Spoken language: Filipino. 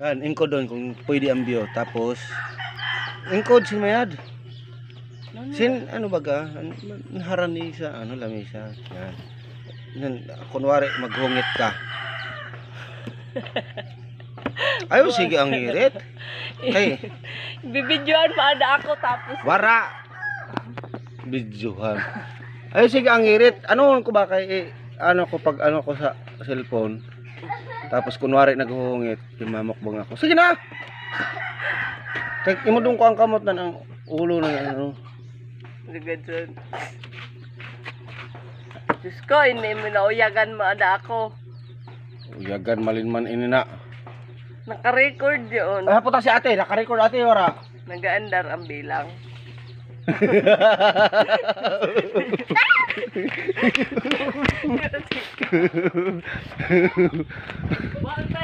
Ingkod doon kung pwede ang view. Tapos, ingkod sin mayad. Sin, ano baga, naharan ni sa, ano lamisa. Yan. Yan, kunwari, maghungit ka. Ayaw, sige ang ngirit. Ay, Bibidyoan pa ada ako tapos. wara. Bidyuhan. Ayaw, sige ang ngirit. Ano ko ba kay, ano ko pag ano ko sa cellphone. Tapos kunwari naghungit, imamukbang ako. Sige na! Imudong ko ang kamot na ng ulo na ano. Gagadson. Diyos ko, hindi mo na uyagan mo ada ako. Uyagan malinman inina. Naka-record yun. Ah, puta si ate, naka-record ate wara. Nag-aandar ang bilang. Bakit